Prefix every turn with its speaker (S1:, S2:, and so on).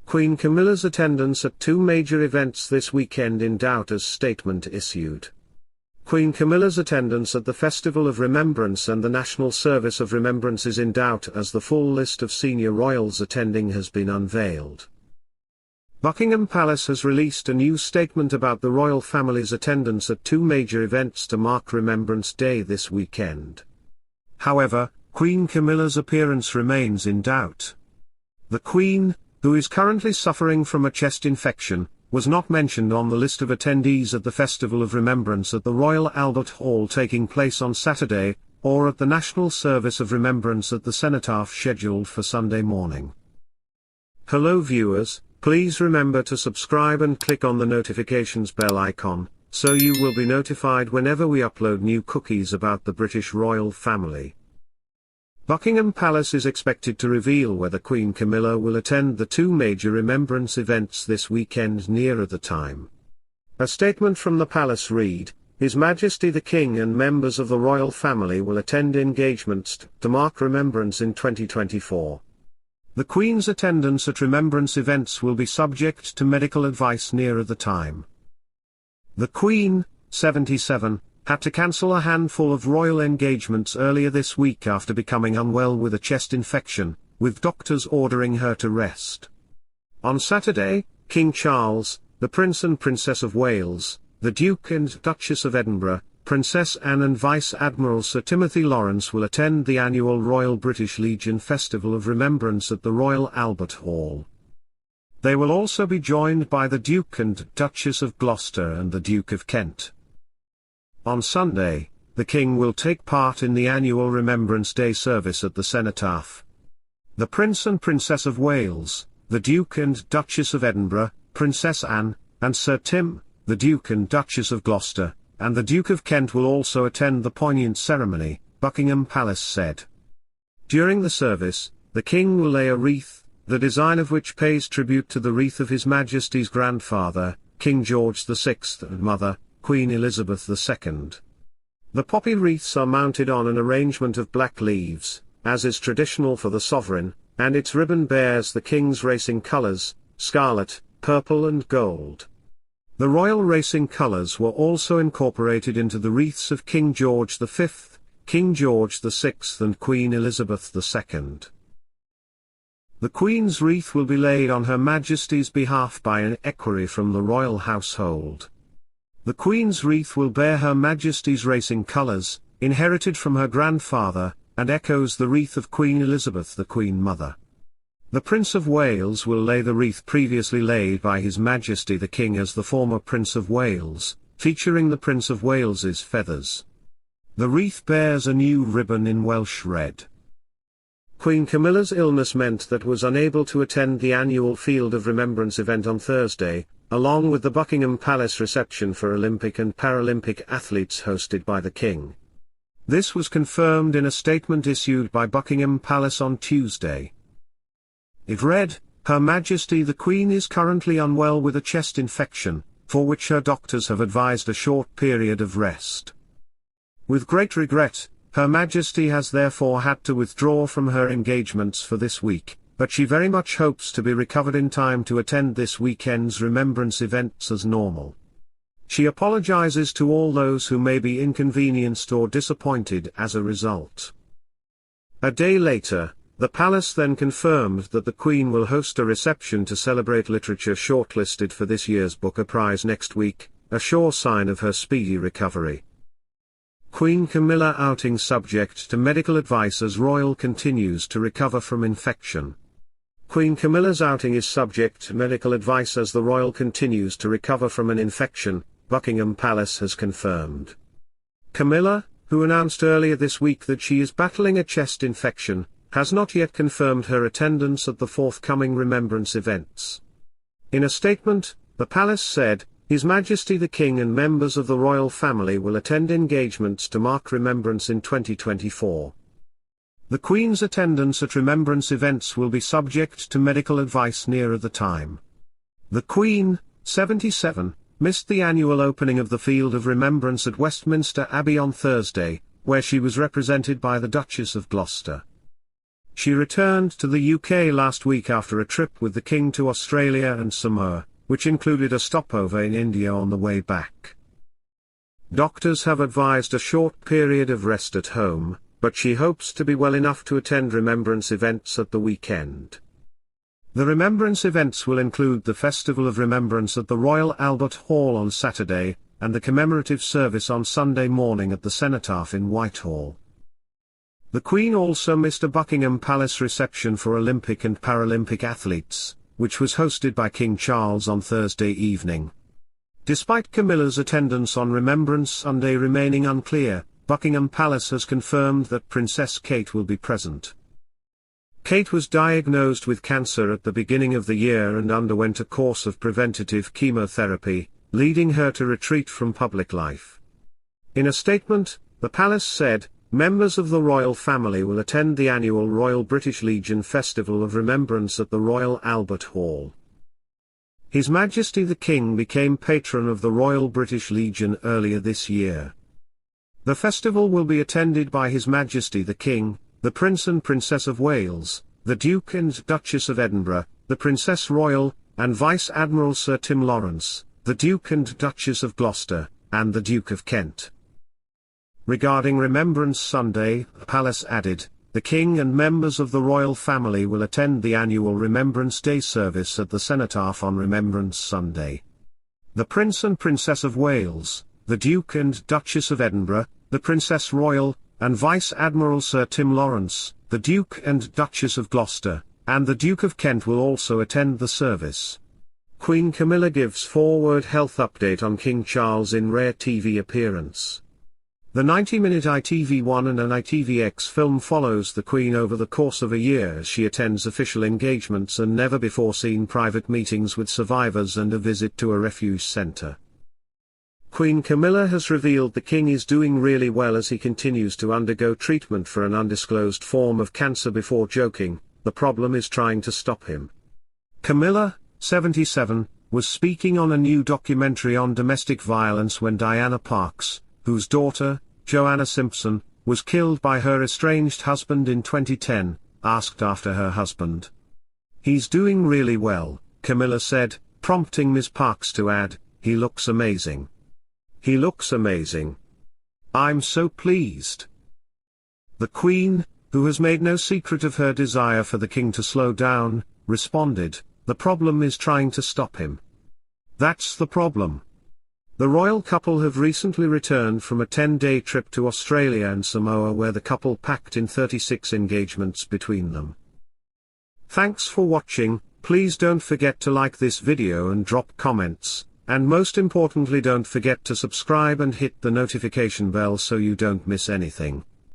S1: Queen Camilla's attendance at two major events this weekend in doubt as statement issued. Queen Camilla's attendance at the Festival of Remembrance and the National Service of Remembrance is in doubt as the full list of senior royals attending has been unveiled. Buckingham Palace has released a new statement about the royal family's attendance at two major events to mark Remembrance Day this weekend. However, Queen Camilla's appearance remains in doubt. The Queen, who is currently suffering from a chest infection, was not mentioned on the list of attendees at the Festival of Remembrance at the Royal Albert Hall taking place on Saturday, or at the National Service of Remembrance at the Cenotaph scheduled for Sunday morning. Hello viewers, please remember to subscribe and click on the notifications bell icon, so you will be notified whenever we upload new cookies about the British royal family. Buckingham Palace is expected to reveal whether Queen Camilla will attend the two major remembrance events this weekend nearer the time. A statement from the palace read, "His Majesty the King and members of the royal family will attend engagements to mark Remembrance in 2024. The Queen's attendance at remembrance events will be subject to medical advice nearer the time." The Queen, 77, had to cancel a handful of royal engagements earlier this week after becoming unwell with a chest infection, with doctors ordering her to rest. On Saturday, King Charles, the Prince and Princess of Wales, the Duke and Duchess of Edinburgh, Princess Anne and Vice Admiral Sir Timothy Lawrence will attend the annual Royal British Legion Festival of Remembrance at the Royal Albert Hall. They will also be joined by the Duke and Duchess of Gloucester and the Duke of Kent. On Sunday, the King will take part in the annual Remembrance Day service at the Cenotaph. The Prince and Princess of Wales, the Duke and Duchess of Edinburgh, Princess Anne, and Sir Tim, the Duke and Duchess of Gloucester, and the Duke of Kent will also attend the poignant ceremony, Buckingham Palace said. During the service, the King will lay a wreath, the design of which pays tribute to the wreath of His Majesty's grandfather, King George VI, and mother, Queen Elizabeth II. The poppy wreaths are mounted on an arrangement of black leaves, as is traditional for the sovereign, and its ribbon bears the King's racing colours, scarlet, purple and gold. The royal racing colours were also incorporated into the wreaths of King George V, King George VI and Queen Elizabeth II. The Queen's wreath will be laid on Her Majesty's behalf by an equerry from the royal household. The Queen's wreath will bear Her Majesty's racing colours, inherited from her grandfather, and echoes the wreath of Queen Elizabeth the Queen Mother. The Prince of Wales will lay the wreath previously laid by His Majesty the King as the former Prince of Wales, featuring the Prince of Wales's feathers. The wreath bears a new ribbon in Welsh red. Queen Camilla's illness meant that was unable to attend the annual Field of Remembrance event on Thursday, along with the Buckingham Palace reception for Olympic and Paralympic athletes hosted by the King. This was confirmed in a statement issued by Buckingham Palace on Tuesday. It read, "Her Majesty the Queen is currently unwell with a chest infection, for which her doctors have advised a short period of rest. With great regret, Her Majesty has therefore had to withdraw from her engagements for this week, but she very much hopes to be recovered in time to attend this weekend's remembrance events as normal. She apologizes to all those who may be inconvenienced or disappointed as a result." A day later, the palace then confirmed that the Queen will host a reception to celebrate literature shortlisted for this year's Booker Prize next week, a sure sign of her speedy recovery. Queen Camilla outing subject to medical advice as royal continues to recover from infection. Queen Camilla's outing is subject to medical advice as the royal continues to recover from an infection, Buckingham Palace has confirmed. Camilla, who announced earlier this week that she is battling a chest infection, has not yet confirmed her attendance at the forthcoming remembrance events. In a statement, the palace said, "His Majesty the King and members of the royal family will attend engagements to mark Remembrance in 2024. The Queen's attendance at remembrance events will be subject to medical advice nearer the time." The Queen, 77, missed the annual opening of the Field of Remembrance at Westminster Abbey on Thursday, where she was represented by the Duchess of Gloucester. She returned to the UK last week after a trip with the King to Australia and Samoa, which included a stopover in India on the way back. Doctors have advised a short period of rest at home, but she hopes to be well enough to attend remembrance events at the weekend. The remembrance events will include the Festival of Remembrance at the Royal Albert Hall on Saturday, and the commemorative service on Sunday morning at the Cenotaph in Whitehall. The Queen also missed a Buckingham Palace reception for Olympic and Paralympic athletes, which was hosted by King Charles on Thursday evening. Despite Camilla's attendance on Remembrance Sunday remaining unclear, Buckingham Palace has confirmed that Princess Kate will be present. Kate was diagnosed with cancer at the beginning of the year and underwent a course of preventative chemotherapy, leading her to retreat from public life. In a statement, the palace said, members of the royal family will attend the annual Royal British Legion Festival of Remembrance at the Royal Albert Hall. His Majesty the King became patron of the Royal British Legion earlier this year. The festival will be attended by His Majesty the King, the Prince and Princess of Wales, the Duke and Duchess of Edinburgh, the Princess Royal, and Vice Admiral Sir Tim Lawrence, the Duke and Duchess of Gloucester, and the Duke of Kent. Regarding Remembrance Sunday, the palace added, the King and members of the royal family will attend the annual Remembrance Day service at the Cenotaph on Remembrance Sunday. The Prince and Princess of Wales, the Duke and Duchess of Edinburgh, the Princess Royal, and Vice Admiral Sir Tim Lawrence, the Duke and Duchess of Gloucester, and the Duke of Kent will also attend the service. Queen Camilla gives forward health update on King Charles in rare TV appearance. The 90-minute ITV1 and an ITVX film follows the Queen over the course of a year as she attends official engagements and never-before-seen private meetings with survivors and a visit to a refuge centre. Queen Camilla has revealed the King is doing really well as he continues to undergo treatment for an undisclosed form of cancer before joking, the problem is trying to stop him. Camilla, 77, was speaking on a new documentary on domestic violence when Diana Parks, whose daughter, Joanna Simpson, was killed by her estranged husband in 2010, asked after her husband. He's doing really well, Camilla said, prompting Ms. Parks to add, he looks amazing. He looks amazing. I'm so pleased. The Queen, who has made no secret of her desire for the King to slow down, responded, the problem is trying to stop him. That's the problem. The royal couple have recently returned from a 10-day trip to Australia and Samoa where the couple packed in 36 engagements between them. Thanks for watching, please don't forget to like this video and drop comments, and most importantly don't forget to subscribe and hit the notification bell so you don't miss anything.